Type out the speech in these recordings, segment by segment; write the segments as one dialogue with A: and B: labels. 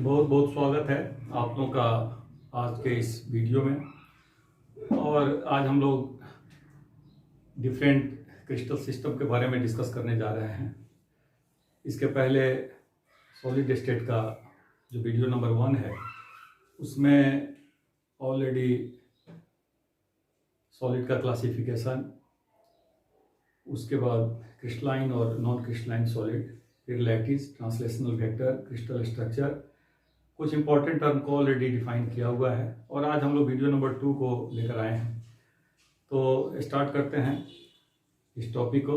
A: बहुत बहुत स्वागत है आप लोगों का आज के इस वीडियो में। और आज हम लोग डिफरेंट क्रिस्टल सिस्टम के बारे में डिस्कस करने जा रहे हैं। इसके पहले सॉलिड स्टेट का जो वीडियो नंबर 1 है उसमें ऑलरेडी सॉलिड का क्लासिफिकेशन, उसके बाद क्रिस्टलाइन और नॉन क्रिस्टलाइन सॉलिड, फिर lattice, translational vector, crystal structure, कुछ इंपॉर्टेंट टर्म को ऑलरेडी डिफाइन किया हुआ है। और आज हम लोग वीडियो नंबर 2 को लेकर आए हैं, तो स्टार्ट करते हैं इस टॉपिक को।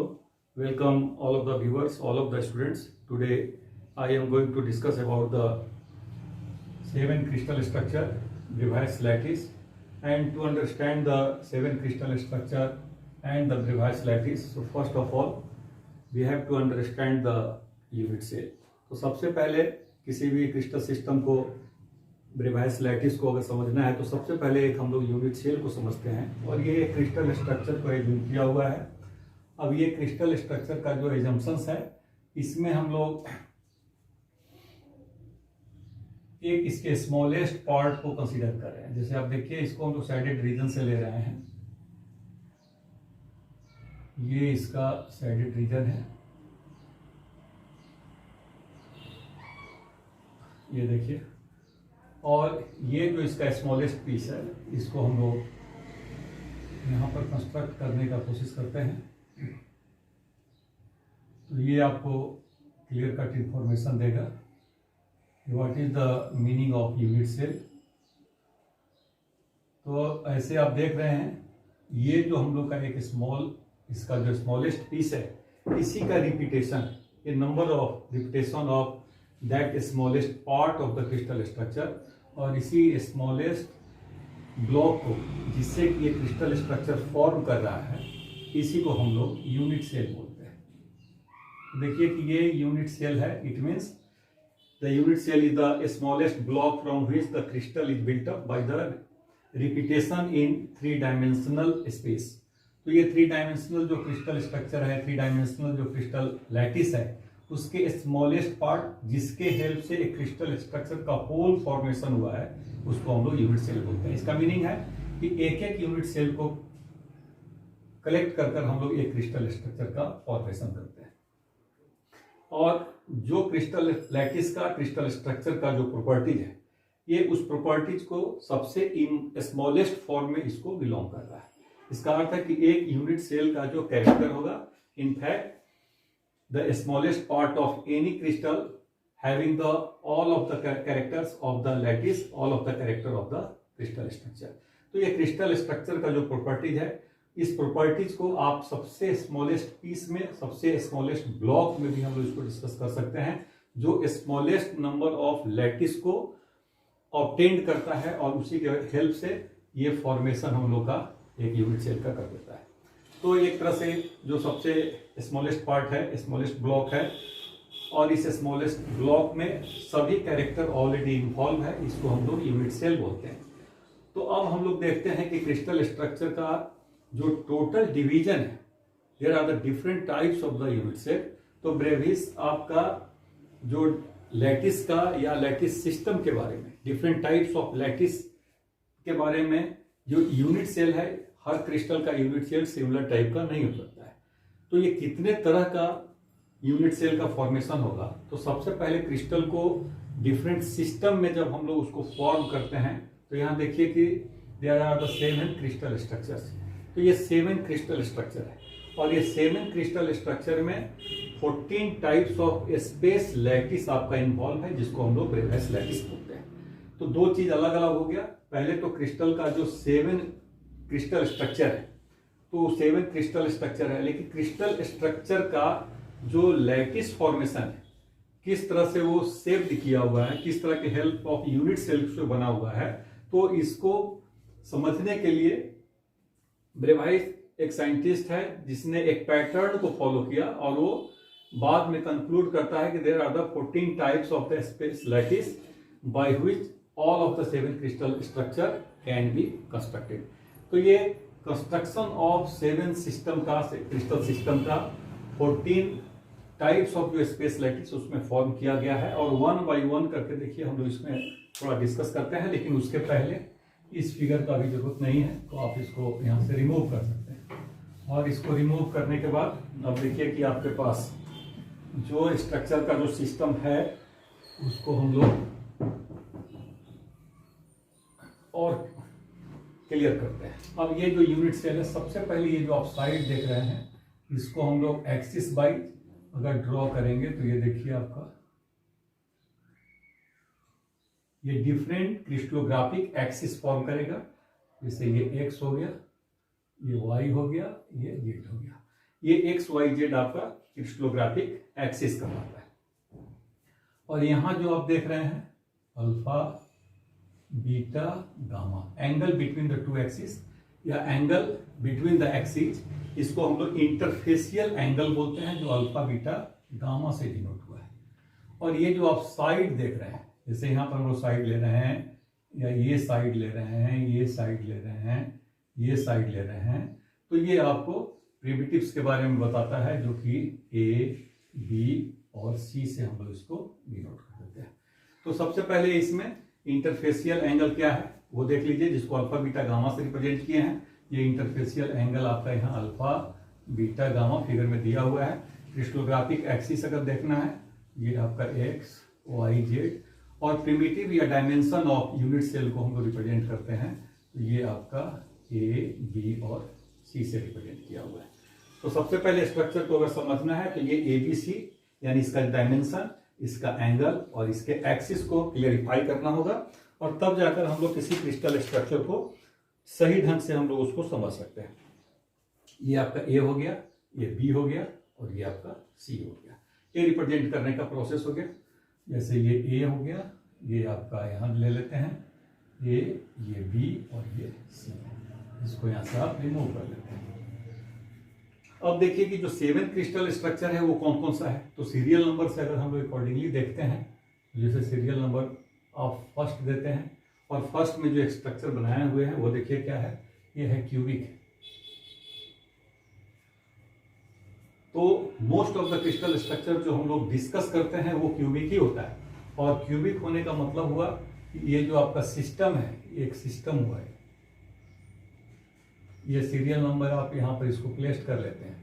A: Welcome all of the viewers, all of the students. Today I am going to discuss about the 7 crystal structure, Bravais lattice, and to understand the 7 crystal structure and the Bravais lattice, so first of all we have to understand the unit cell। तो सबसे पहले किसी भी crystal system को, ब्रेवाइस lattice को अगर समझना है तो सबसे पहले एक हम लोग यूनिट सेल को समझते हैं। और ये क्रिस्टल स्ट्रक्चर को एज्यूम किया हुआ है। अब ये क्रिस्टल स्ट्रक्चर का जो एजम्पशंस है, इसमें हम लोग एक इसके स्मॉलेस्ट पार्ट को कंसीडर कर रहे हैं। जैसे आप देखिए, इसको हम लोग साइडेड रीजन से ले रहे हैं। ये इसका साइडेड रीजन है, ये देखिए। और ये जो इसका स्मॉलेस्ट पीस है, इसको हम लोग यहाँ पर कंस्ट्रक्ट करने का कोशिश करते हैं। तो ये आपको क्लियर कट इंफॉर्मेशन देगा what is the meaning of unit cell. तो ऐसे आप देख रहे हैं, ये जो हम लोग का एक इसका जो स्मॉलेस्ट पीस है, इसी का रिपीटेशन, ये number of repetition of that smallest part of the crystal structure, और इसी स्मॉलेस्ट ब्लॉक को जिससे कि ये क्रिस्टल स्ट्रक्चर फॉर्म कर रहा है, इसी को हम लोग यूनिट सेल बोलते हैं। देखिए कि ये यूनिट सेल है। It means the unit cell is the smallest block from which the crystal is built up by the repetition in 3 dimensional space. तो ये 3 डायमेंशनल जो क्रिस्टल स्ट्रक्चर है, 3 डायमेंशनल जो क्रिस्टल लैटिस है, उसके स्मॉलेस्ट पार्ट जिसके help से एक क्रिस्टल स्ट्रक्चर का होल फॉर्मेशन हुआ है, उसको हम लोग यूनिट सेल बोलते हैं। इसका मीनिंग है कि एक एक यूनिट सेल को कलेक्ट कर हम लोग एक क्रिस्टल स्ट्रक्चर का फॉर्मेशन करते हैं। और जो क्रिस्टल लैटिस का क्रिस्टल स्ट्रक्चर का जो प्रॉपर्टीज है, ये उस प्रॉपर्टीज को सबसे स्मॉलेस्ट फॉर्म में इसको बिलोंग कर रहा है। इसका अर्थ है कि एक यूनिट सेल का जो कैरेक्टर होगा, in fact the smallest part of any crystal having the all of the characters of the lattice, all of the character of the crystal structure। तो ये क्रिस्टल स्ट्रक्चर का जो प्रॉपर्टीज है, इस प्रॉपर्टीज को आप सबसे स्मॉलेस्ट पीस में, सबसे स्मॉलेस्ट ब्लॉक में भी हम लोग इसको डिस्कस कर सकते हैं, जो स्मॉलेस्ट नंबर ऑफ लैटिस को ऑब्टेन करता है, और उसी के हेल्प से ये फॉर्मेशन हम लोग का एक यूनिट सेल का कर देता है। तो एक तरह से जो सबसे स्मॉलेस्ट पार्ट है, स्मॉलेस्ट ब्लॉक है, और इस स्मॉलेस्ट ब्लॉक में सभी कैरेक्टर ऑलरेडी इन्वॉल्व है, इसको हम लोग यूनिट सेल बोलते हैं। तो अब हम लोग देखते हैं कि क्रिस्टल स्ट्रक्चर का जो टोटल डिवीजन है, there are the different types of the unit cell. तो ब्रेविस आपका जो लैटिस का या लैटिस सिस्टम के बारे में, डिफरेंट टाइप्स ऑफ लैटिस के बारे में, जो यूनिट सेल है, हर क्रिस्टल का यूनिट सेल सिमिलर टाइप का नहीं हो सकता है। तो ये कितने तरह का यूनिट सेल का फॉर्मेशन होगा, तो सबसे पहले क्रिस्टल को डिफरेंट सिस्टम में जब हम लोग उसको फॉर्म करते हैं, तो यहाँ देखिए कि there are the 7 crystal structures. तो ये 7 क्रिस्टल स्ट्रक्चर है, और ये 7 क्रिस्टल स्ट्रक्चर में 14 टाइप्स ऑफ स्पेस लैटिस आपका इन्वॉल्व है, जिसको हम लोग ब्रेवाइस लैटिस बोलते हैं। तो दो चीज अलग अलग हो गया। पहले तो क्रिस्टल का जो 7 क्रिस्टल स्ट्रक्चर है, तो 7 क्रिस्टल स्ट्रक्चर है, लेकिन क्रिस्टल स्ट्रक्चर का जो लैटिस फॉर्मेशन है, किस तरह से वो शेप्ड किया हुआ है, किस तरह के हेल्प ऑफ यूनिट सेल से बना हुआ है, तो इसको समझने के लिए ब्रेवाइस एक साइंटिस्ट है जिसने एक पैटर्न को फॉलो किया, और वो बाद में कंक्लूड करता है कि there are the 14 types of the space lattice by which all of the 7 crystal structure can be constructed. तो ये कंस्ट्रक्शन ऑफ 7 सिस्टम का, क्रिस्टल सिस्टम का 14 टाइप्स ऑफ जो स्पेस लैटिस उसमें फॉर्म किया गया है, और वन बाय वन करके देखिए हम लोग इसमें थोड़ा डिस्कस करते हैं। लेकिन उसके पहले इस फिगर का भी जरूरत नहीं है, तो आप इसको यहाँ से रिमूव कर सकते हैं। और इसको रिमूव करने के बाद अब देखिए कि आपके पास जो स्ट्रक्चर का जो सिस्टम है उसको हम लोग और क्लियर करते हैं। अब ये जो यूनिट सेल है, सबसे पहले ये जो आप साइड देख रहे हैं इसको हम लोग एक्सिस वाइज अगर ड्रॉ करेंगे तो ये देखिए आपका ये डिफरेंट क्रिस्टलोग्राफिक एक्सिस फॉर्म करेगा। जैसे ये एक्स हो गया, ये वाई हो गया, ये जेड हो गया। ये एक्स वाई जेड आपका क्रिस्टलोग्राफिक एक्सिस कहलाता है। और यहां जो आप देख रहे हैं alpha beta gamma, angle between the two axis या एंगल बिटवीन द एक्सिस, इसको हम लोग इंटरफेसियल एंगल बोलते हैं, जो अल्फा बीटा गामा से डिनोट हुआ है। और ये जो आप साइड देख रहे हैं, जैसे यहाँ पर हम लोग साइड ले रहे हैं, या ये साइड ले रहे हैं, ये साइड ले रहे हैं, ये साइड ले रहे हैं, तो ये आपको प्रिमिटिव्स के बारे में बताता है, जो कि ए बी और सी से हम लोग इसको डिनोट कर देते हैं। तो सबसे पहले इसमें इंटरफेसियल एंगल क्या है वो देख लीजिए, जिसको अल्फा बीटा गामा से रिप्रेजेंट किए हैं। ये इंटरफेसियल एंगल आपका यहाँ अल्फा बीटा गामा फिगर में दिया हुआ है। क्रिस्टलोग्राफिक एक्सिस अगर देखना है, ये आपका एक्स वाई जेड, और प्रिमिटिव या डायमेंशन ऑफ यूनिट सेल को हम लोग रिप्रेजेंट करते हैं, तो ये आपका ए बी और सी से रिप्रेजेंट किया हुआ है। तो सबसे पहले स्ट्रक्चर को अगर समझना है तो ये ए बी सी यानी इसका डायमेंशन, इसका एंगल और इसके एक्सिस को क्लियरिफाई करना होगा, और तब जाकर हम लोग किसी क्रिस्टल स्ट्रक्चर को सही ढंग से हम लोग उसको समझ सकते हैं। ये आपका ए हो गया, ये बी हो गया और ये आपका सी हो गया। ये रिप्रेजेंट करने का प्रोसेस हो गया। जैसे ये ए हो गया, ये आपका यहाँ ले लेते हैं ए, ये बी और ये सी, इसको यहाँ से आप रिमूव कर लेते हैं। अब देखिए कि जो 7 क्रिस्टल स्ट्रक्चर है वो कौन कौन सा है। तो सीरियल नंबर से अगर हम लोग अकॉर्डिंगली देखते हैं, जैसे सीरियल नंबर आप फर्स्ट देते हैं, और फर्स्ट में जो स्ट्रक्चर बनाए हुए हैं वो देखिए क्या है, ये है क्यूबिक। तो most of the crystal structure जो हम लोग डिस्कस करते हैं वो क्यूबिक ही होता है। और क्यूबिक होने का मतलब हुआ कि ये जो आपका सिस्टम है, एक सिस्टम हुआ है। ये सीरियल नंबर आप यहाँ पर इसको प्लेस कर लेते हैं।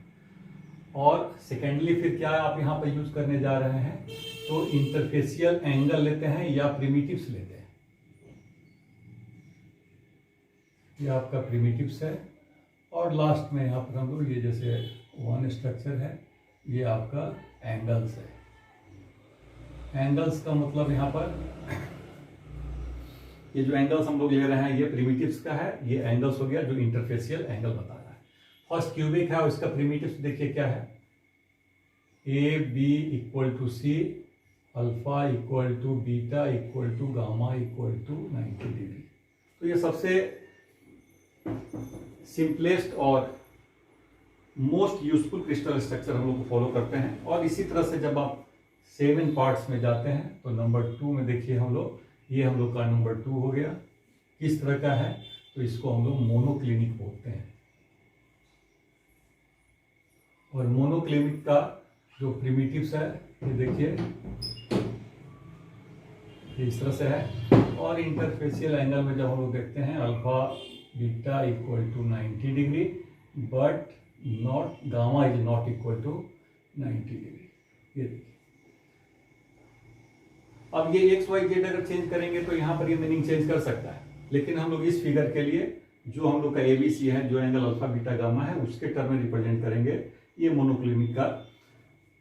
A: और सेकेंडली फिर क्या आप यहाँ पर यूज करने जा रहे हैं, तो इंटरफेसियल एंगल लेते हैं या प्रिमिटिव्स लेते हैं। ये आपका प्रिमिटिव्स है। और लास्ट में यहाँ पर हम लोग ये जैसे वन स्ट्रक्चर है, ये आपका एंगल्स है। एंगल्स का मतलब यहाँ पर ये जो एंगल्स हम लोग ले रहे हैं ये प्रिमिटिव्स का है, ये एंगल्स हो गया जो इंटरफेसियल एंगल बता रहा है। फर्स्ट क्यूबिक है और इसका प्रिमिटिव्स देखिए क्या है, A B equal to C, alpha equal to beta equal to gamma equal to 90 degree. तो ये सबसे सिंपलेस्ट और मोस्ट यूजफुल क्रिस्टल स्ट्रक्चर हम लोग को फॉलो करते हैं। और इसी तरह से जब आप 7 पार्ट्स में जाते हैं तो नंबर 2 में देखिए हम लोग, ये हम लोग का नंबर 2 हो गया। किस तरह का है, तो इसको हम लोग मोनोक्लिनिक बोलते हैं। और मोनोक्लिनिक का जो प्रिमिटिव्स है ये देखिए इस तरह से है। और इंटरफेसियल एंगल में जब हम लोग देखते हैं alpha beta equal to 90 degree, but not gamma is not equal to 90 degree. ये देखिए, अब ये एक्स वाई जेड अगर चेंज करेंगे तो यहाँ पर ये मीनिंग चेंज कर सकता है, लेकिन हम लोग इस फिगर के लिए जो हम लोग का एबीसी है, जो एंगल अल्फा बीटा गामा है, उसके टर्म में रिप्रेजेंट करेंगे। ये मोनोक्लिनिक का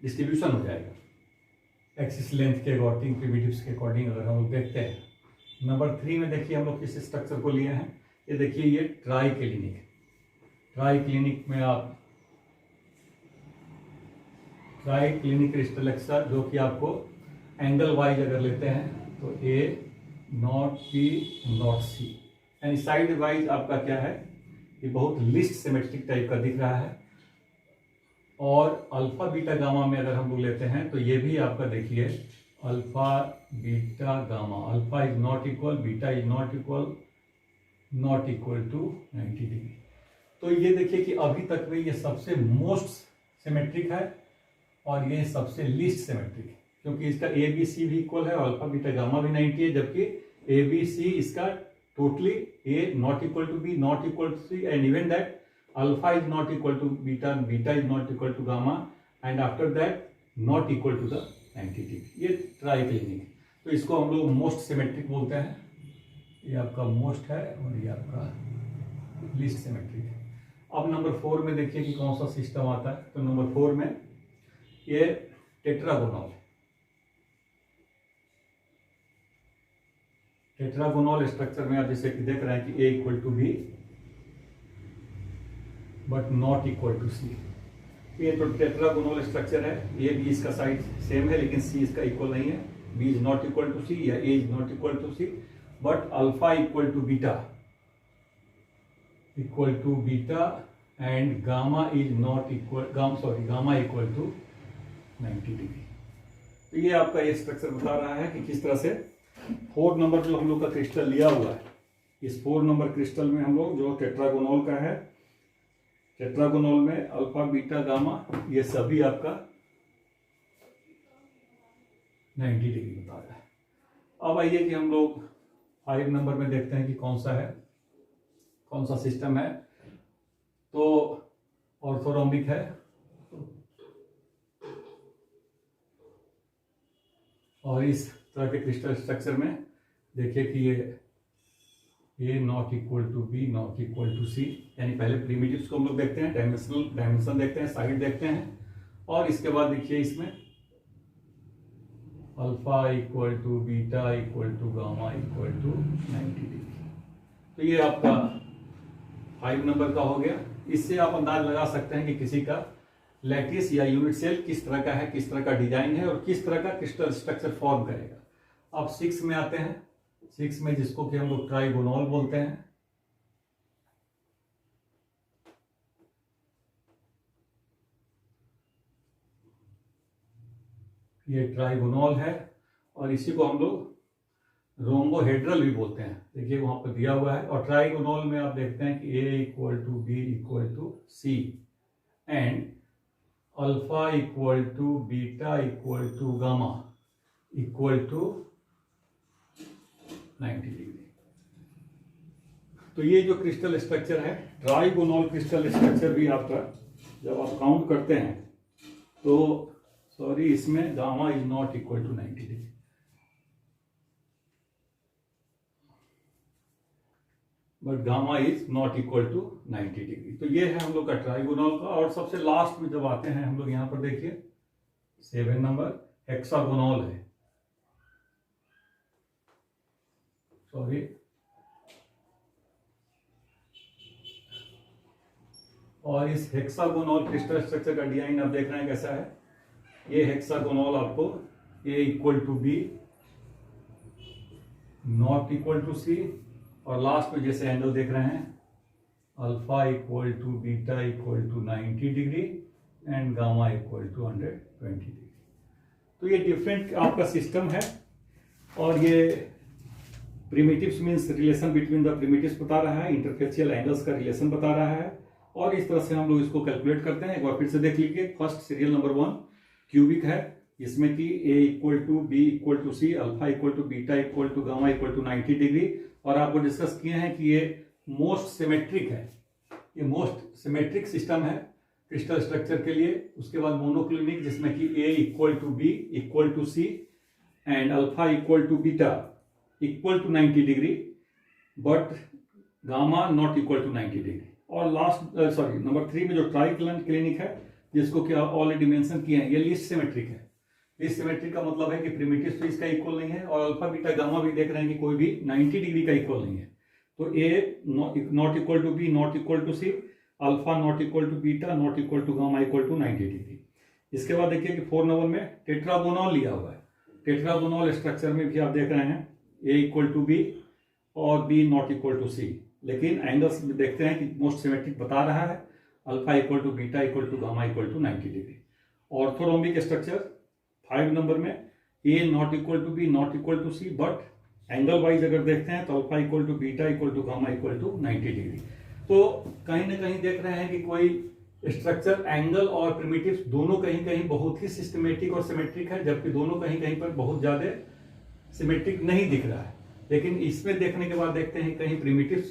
A: डिस्ट्रीब्यूशन हो जाएगा एक्सिस लेंथ के अकॉर्डिंग, प्रिमिटिव्स के अकॉर्डिंग अगर हम लोग देखते हैं। नंबर 3 में देखिए हम लोग किस स्ट्रक्चर को लिए हैं, ये देखिए ये ट्राई क्लिनिक। ट्राई क्लिनिक में आप ट्राई क्लिनिक क्रिस्टल स्ट्रक्चर जो कि आपको एंगल वाइज अगर लेते हैं तो ए नॉट बी नॉट सी, यानी साइड वाइज आपका क्या है, ये बहुत लिस्ट सिमेट्रिक टाइप का दिख रहा है। और अल्फा बीटा गामा में अगर हम लोग लेते हैं तो ये भी आपका देखिए alpha beta gamma, alpha is not equal, beta is not equal to 90 degree. तो ये देखिए कि अभी तक में ये सबसे मोस्ट सिमेट्रिक है और ये सबसे लीस्ट सिमेट्रिक, क्योंकि इसका ए बी सी भी इक्वल है और अल्फा बीटा गामा भी 90 है, जबकि ए बी सी इसका totally A not equal to B not equal to C and even that alpha is not equal to beta, beta is not equal to gamma and after that not equal to the 90 degree. ये triclinic, तो इसको हम लोग most symmetric बोलते हैं। ये आपका most है और ये आपका लीस्ट सिमेट्रिक है। अब नंबर 4 में देखिए कि कौन सा सिस्टम आता है। तो नंबर 4 में ये टेट्रागोनल, टेट्रागोनल स्ट्रक्चर में आप जैसे कि देख रहे हैं कि A equal to B but not equal to C. ये तो टेट्रागोनल स्ट्रक्चर है, ए बी इसका साइड सेम है लेकिन सी इसका इक्वल नहीं है, B is not equal to C या A is not equal to C, but alpha equal to beta and gamma is not equal, gamma equal to 90 degree. तो ये आपका ये स्ट्रक्चर बता रहा है कि किस तरह से 4 नंबर जो हम लोग का क्रिस्टल लिया हुआ है, इस 4 नंबर क्रिस्टल में हम लोग जो टेट्रागोनल का है, टेट्रागोनल में अल्फा बीटा गामा ये सभी आपका 90 डिग्री बता रहा है। अब आइए कि हम लोग 5 नंबर में देखते हैं कि कौन सा है, कौन सा सिस्टम है। तो ऑर्थोरोम्बिक है, और इस तरह के क्रिस्टल स्ट्रक्चर में देखिए कि ये A not equal to B not equal to C, यानी पहले प्रीमिटिव्स को हम लोग देखते हैं, डायमेंशन देखते हैं, साइड देखते हैं, और इसके बाद देखिए इसमें alpha equal to beta equal to gamma equal to 90 degree. तो ये आपका 5 नंबर का हो गया। इससे आप अंदाज लगा सकते हैं कि किसी का लैटिस या यूनिट सेल किस तरह का है, किस तरह का डिजाइन है और किस तरह का क्रिस्टल स्ट्रक्चर फॉर्म करेगा। अब 6 में आते हैं। 6 में जिसको कि हम लोग ट्राइगोनल बोलते हैं, ये ट्राइगोनल है और इसी को हम लोग रोम्बोहेड्रल भी बोलते हैं। देखिए वहां पर दिया हुआ है। और ट्राइगोनल में आप देखते हैं कि A equal to B equal to C and alpha equal to beta equal to gamma equal to 90 degree. तो ये जो क्रिस्टल स्ट्रक्चर है, ट्राइगोनल क्रिस्टल स्ट्रक्चर भी आपका जब आप काउंट करते हैं तो इसमें gamma is not equal to 90 degree, but gamma is not equal to 90 degree. तो ये है हम लोग का ट्राइगोनल का। और सबसे लास्ट में जब आते हैं हम लोग यहां पर देखिए 7 नंबर हेक्सागोनल है, और इस हेक्सागोनल क्रिस्टल स्ट्रक्चर का डिजाइन आप देख रहे हैं कैसा है। ये हेक्सागोनल आपको A equal to B not equal to C, और लास्ट में जैसे एंगल देख रहे हैं alpha equal to beta equal to 90 degree and gamma equal to 120 degree. तो ये डिफरेंट आपका सिस्टम है। और ये primitives means relation between the primitives बता रहा है, इंटरफेसियल एंगल्स का रिलेशन बता रहा है, और इस तरह से हम लोग इसको कैलकुलेट करते हैं। एक बार फिर से देख लीजिए। फर्स्ट सीरियल नंबर 1 क्यूबिक है, इसमें कि A equal to B equal to C, alpha equal to beta equal to gamma equal to 90 degree. और आपको डिस्कस किए हैं कि ये मोस्ट सिमेट्रिक है, ये मोस्ट सिमेट्रिक सिस्टम है क्रिस्टल स्ट्रक्चर के लिए। उसके बाद मोनोक्लिनिक जिसमें कि A equal to B equal to C and alpha equal to beta equal to 90 degree but gamma not equal to 90 degree. और लास्ट नंबर 3 में जो ट्राइक्लिनिक है जिसको कि ऑलरेडी मेंशन किए हैं, ये लीस्ट सिमेट्रिक है। लीस्ट सिमेट्रिक का मतलब है कि प्रिमिटिव तो इसका इक्वल नहीं है, और अल्फा बीटा गामा भी देख रहे हैं कि कोई भी 90 डिग्री का इक्वल नहीं है। तो A not equal to B not equal to C, alpha not equal to beta not equal to gamma equal to 90 degree. इसके बाद देखिए कि 4 नंबर में टेट्रागोनल लिया हुआ है। टेट्रागोनल स्ट्रक्चर में भी आप देख रहे हैं ए इक्वल टू बी और बी नॉट इक्वल टू सी, लेकिन एंगल्स देखते हैं कि मोस्ट सिमेट्रिक बता रहा है, alpha equal to beta equal to gamma equal to 90 degree. Orthorhombic structure 5 number में A not equal to B not equal to C, but angle wise अगर देखते हैं तो alpha equal to beta equal to gamma equal to 90 degree. तो कहीं ना कहीं देख रहे हैं कि कोई स्ट्रक्चर एंगल और प्रिमिटिव दोनों कहीं कहीं बहुत ही सिस्टमेटिक और सिमेट्रिक है, जबकि दोनों कहीं कहीं पर बहुत ज्यादा सिमेट्रिक नहीं दिख रहा है। लेकिन इसमें देखने के बाद देखते हैं कहीं प्रिमिटिव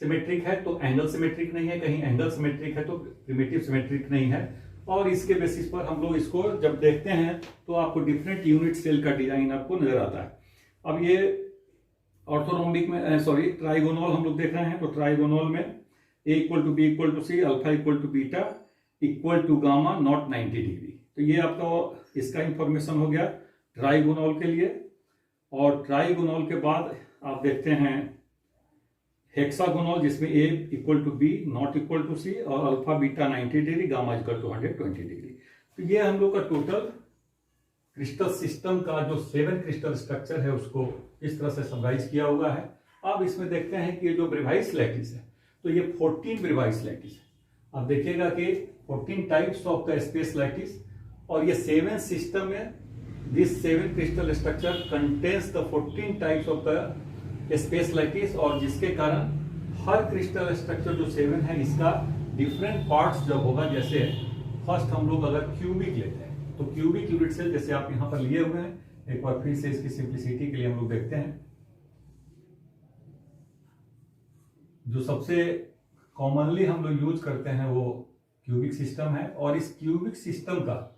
A: सिमेट्रिक है तो एंगल सिमेट्रिक नहीं है, कहीं एंगल सिमेट्रिक है तो प्रिमिटिव सिमेट्रिक नहीं है। और इसके बेसिस पर हम लोग इसको जब देखते हैं तो आपको डिफरेंट यूनिट सेल का डिजाइन आपको नजर आता है। अब ये ऑर्थोरोम्बिक में सॉरी ट्राइगोनल हम लोग देख रहे हैं, तो ट्राइगोनल में A equal to B equal to C, alpha equal to beta equal to gamma not 90 degree. तो ये आपका इसका इंफॉर्मेशन हो गया ट्राइगोनल के लिए। और ट्राइगोनल के बाद आप देखते हैं हेक्सागोनल, जिसमें A equal to B not equal to C और alpha beta 90 degree, gamma equal to 120 degree. तो ये हम लोग का टोटल क्रिस्टल सिस्टम का जो 7 क्रिस्टल स्ट्रक्चर है उसको इस तरह से समराइज किया हुआ है। अब इसमें देखते हैं कि ये जो ब्रेवाइस लैटिस है तो ये 14 ब्रेवाइस लैटिस है। आप देखिएगा कि 14 types of the space lattice, और ये 7 सिस्टम में this 7 crystal structure contains the 14 types of the space lattice, और जिसके कारण हर क्रिस्टल स्ट्रक्चर जो 7 है इसका डिफरेंट पार्ट्स जब होगा, जैसे फर्स्ट हम लोग अगर क्यूबिक लेते हैं तो क्यूबिक यूनिट सेल जैसे आप यहां पर लिए हुए हैं, एक बार फिर से इसकी सिंप्लिसिटी के लिए हम लोग देखते हैं। जो सबसे कॉमनली हम लोग यूज करते हैं वो क्यूबिक सिस्टम है, और इस क्यूबिक सिस्टम का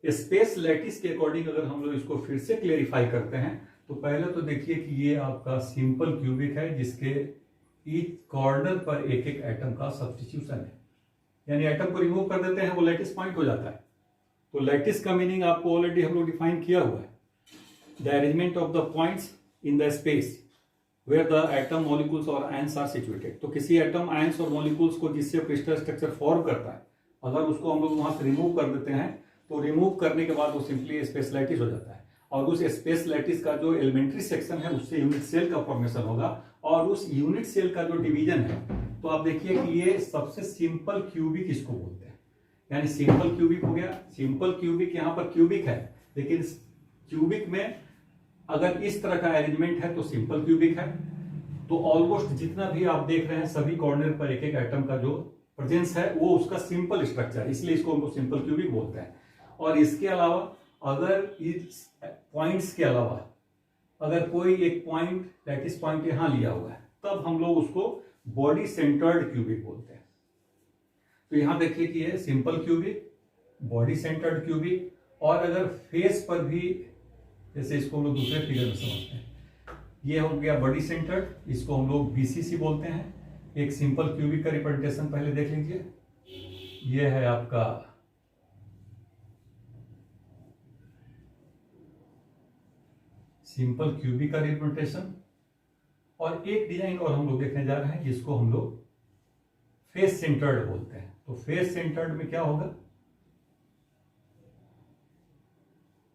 A: स्पेस लैटिस के अकॉर्डिंग अगर हम लोग इसको फिर से क्लेरिफाई करते हैं तो पहले तो देखिए कि ये आपका सिंपल क्यूबिक है जिसके ईच कॉर्नर पर एक एक एटम का सब्स्टिट्यूशन है, यानी एटम को रिमूव कर देते हैं वो लैटिस पॉइंट हो जाता है। तो लैटिस का मीनिंग आपको ऑलरेडी हम लोग डिफाइन किया हुआ है, the arrangement of the points in the space where the atom molecules और आयंस आर सिचुएटेड। तो किसी एटम आयंस और मॉलिक्यूल्स को जिससे क्रिस्टल स्ट्रक्चर फॉर्म करता है, अगर उसको हम लोग वहां से रिमूव कर देते हैं तो रिमूव करने के बाद वो सिंपली स्पेस लैटिस हो जाता है, और उस स्पेस लैटिस का जो एलिमेंट्री सेक्शन है उससे यूनिट सेल का फॉर्मेशन होगा, और उस यूनिट सेल का जो डिवीजन है तो आप देखिए कि ये सबसे सिंपल क्यूबिक इसको बोलते हैं, यानी सिंपल क्यूबिक हो गया। सिंपल क्यूबिक यहाँ पर क्यूबिक है, लेकिन क्यूबिक में अगर इस तरह का अरेंजमेंट है तो सिंपल क्यूबिक है। तो ऑलमोस्ट जितना भी आप देख रहे हैं सभी कॉर्नर पर एक एक एटम का जो प्रेजेंस है वो उसका सिंपल स्ट्रक्चर, इसलिए इसको हम लोग सिंपल क्यूबिक बोलते हैं। और इसके अलावा अगर इस पॉइंट्स के अलावा अगर कोई एक पॉइंट लैटिस पॉइंट यहां लिया हुआ है तब हम लोग उसको बॉडी सेंटर्ड क्यूबिक बोलते हैं। तो यहां देखिए कि ये simple cubic, body centred cubic, और अगर फेस पर भी जैसे इसको हम लोग दूसरे फिगर में समझते हैं, ये हो गया बॉडी सेंटर्ड, इसको हम लोग बीसीसी बोलते हैं। एक सिंपल क्यूबिक का रिप्रेजेंटेशन पहले देख लीजिए, ये है आपका सिंपल क्यूबिक का रिप्रेजेंटेशन। और एक डिजाइन और हम लोग देखने जा रहे हैं जिसको हम लोग फेस सेंटर्ड बोलते हैं। तो फेस सेंटर्ड में क्या होगा,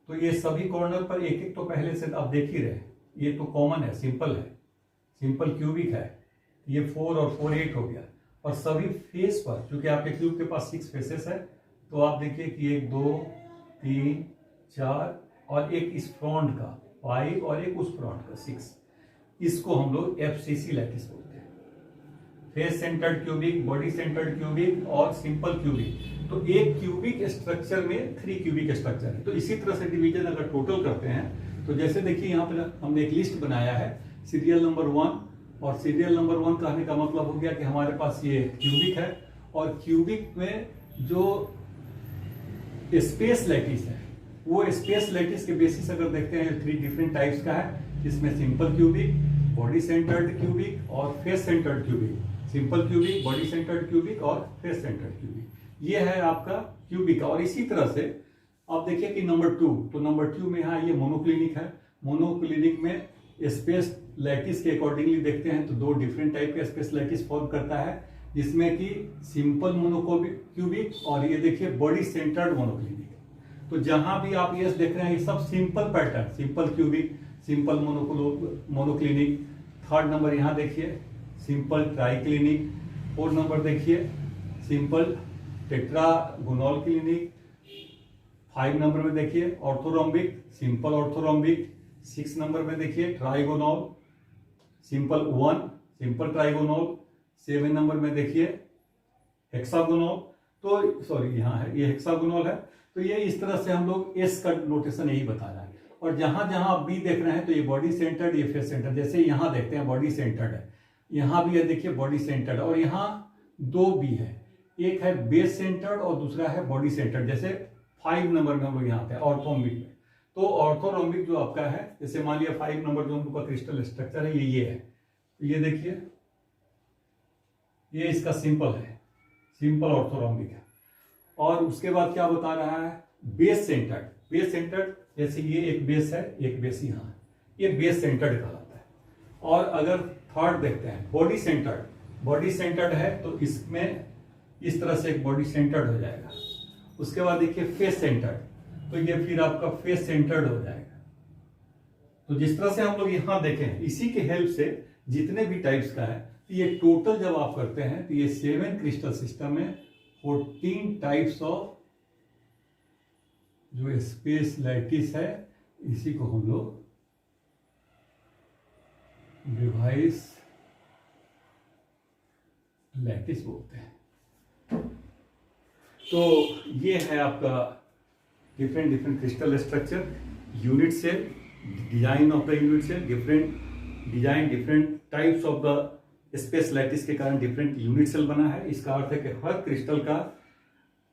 A: तो ये सभी कॉर्नर पर एक एक तो पहले से आप देख ही रहे, ये तो कॉमन है, सिंपल है, सिंपल क्यूबिक है, ये 4 और 4 8 हो गया। और सभी फेस पर, क्योंकि आपके क्यूब के पास 6 फेसेस है, तो आप देखिए कि 1 2 3 4 और एक इस फ्रंट का 5 और एक उस फ्रंट का 6, इसको हम लोग एफसीसी लैटिस बोलते हैं। Face centred cubic, body centred cubic और सिंपल क्यूबिक। तो एक क्यूबिक स्ट्रक्चर में 3 क्यूबिक स्ट्रक्चर है। तो इसी तरह से डिवीजन अगर टोटल करते हैं तो जैसे देखिए यहाँ पर हमने एक लिस्ट बनाया है सीरियल नंबर 1, और सीरियल नंबर 1 कहने का मतलब हो गया कि हमारे पास ये क्यूबिक है, और क्यूबिक में जो स्पेस लैटिस है वो स्पेस लैटिस के बेसिस अगर देखते हैं 3 डिफरेंट टाइप्स का है, जिसमें simple cubic, body centred cubic और face centred cubic. Simple cubic, body centred cubic और फेस सेंटर्ड क्यूबिक, ये है आपका क्यूबिक। और इसी तरह से आप देखिए कि नंबर 2, तो नंबर 2 में यहाँ ये मोनोक्लिनिक है। मोनोक्लिनिक में स्पेस लैटिस के अकॉर्डिंगली देखते हैं तो 2 डिफरेंट टाइप के स्पेस लैटिस फॉर्म करता है, जिसमें कि सिंपल मोनोक्यूबिक और ये देखिए बॉडी सेंटर्ड मोनोक्लिनिक। तो जहां भी आप ये देख रहे हैं ये सब simple pattern, simple cubic, simple monoclinic. 3rd number यहाँ देखिए सिंपल ट्राइक्लिनिक। 4 नंबर देखिए सिंपल टेट्रागोनल क्लिनिक। 5 नंबर में देखिए ऑर्थोरोम्बिक, सिंपल ऑर्थोरोम्बिक। 6 नंबर में देखिए trigonal, simple 1, simple trigonal. 7 number में देखिए हेक्सागोनल, तो सॉरी यहाँ है ये हेक्सागोनल है। तो ये इस तरह से हम लोग एस का नोटेशन यही बता रहा है। और जहां जहां आप बी देख रहे हैं तो ये बॉडी सेंटर्ड, ये फेस सेंटर्ड। जैसे यहाँ देखते हैं बॉडी सेंटर्ड है, यहाँ भी है देखिए बॉडी सेंटर्ड, और यहाँ दो बी है, एक है बेस सेंटर्ड और दूसरा है बॉडी सेंटर्ड। जैसे 5 नंबर में हम लोग यहाँ पे ऑर्थोरोम्बिक में, तो ऑर्थोरोम्बिक जो आपका है, जैसे मान लिया 5 नंबर जो हम लोग का क्रिस्टल स्ट्रक्चर है ये है, ये देखिए ये इसका सिंपल है, सिंपल ऑर्थोरोम्बिक है। और उसके बाद क्या बता रहा है, बेस सेंटर्ड। बेस सेंटर्ड जैसे ये एक बेस है, एक बेस यहाँ है, ये बेस सेंटर्ड कहलाता है। और अगर थर्ड देखते हैं बॉडी सेंटर्ड, बॉडी सेंटर्ड है तो इसमें इस तरह से एक बॉडी सेंटर्ड हो जाएगा। उसके बाद देखिए फेस सेंटर्ड, तो ये फिर आपका फेस सेंटर्ड हो जाएगा। तो जिस तरह से हम लोग यहाँ देखें, इसी के हेल्प से जितने भी टाइप्स का है, तो ये टोटल जब आप करते हैं तो ये 7 क्रिस्टल सिस्टम में 14 टाइप्स ऑफ जो स्पेस लैटिस है, इसी को हम लोग डिवाइस लैटिस बोलते हैं। तो ये है आपका different crystal structure, unit cell, design of the unit cell, different design, different types of the space lattice के कारण डिफरेंट यूनिट सेल बना है। इसका अर्थ है कि हर क्रिस्टल का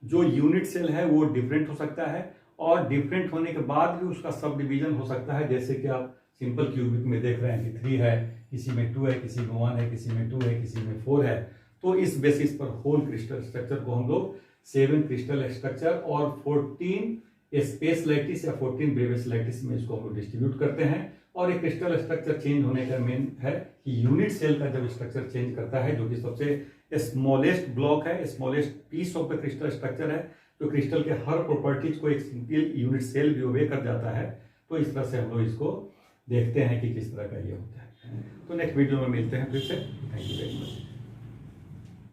A: जो यूनिट सेल है वो डिफरेंट हो सकता है, और डिफरेंट होने के बाद भी उसका सब डिवीजन हो सकता है। जैसे कि आप सिंपल क्यूबिक में देख रहे हैं कि 3 है, किसी में 2 है, किसी में 1 है, किसी में 2 है, किसी में 4 है। तो इस बेसिस पर होल क्रिस्टल स्ट्रक्चर को हम लोग 7 क्रिस्टल स्ट्रक्चर और 14 स्पेस लैटिस या 14 ब्रेवियस लैटिस में इसको हम लोग डिस्ट्रीब्यूट करते हैं। और एक क्रिस्टल स्ट्रक्चर चेंज होने का मेन है कि यूनिट सेल का जब स्ट्रक्चर चेंज करता है, जो कि सबसे स्मॉलेस्ट ब्लॉक है, smallest piece of the crystal structure है, जो क्रिस्टल के हर प्रॉपर्टीज को एक सिंपल यूनिट सेल भी ओबे कर जाता है। तो इस तरह से हम लोग इसको देखते हैं कि किस तरह का ये होता है। तो नेक्स्ट वीडियो में मिलते हैं फिर से। Thank you very much.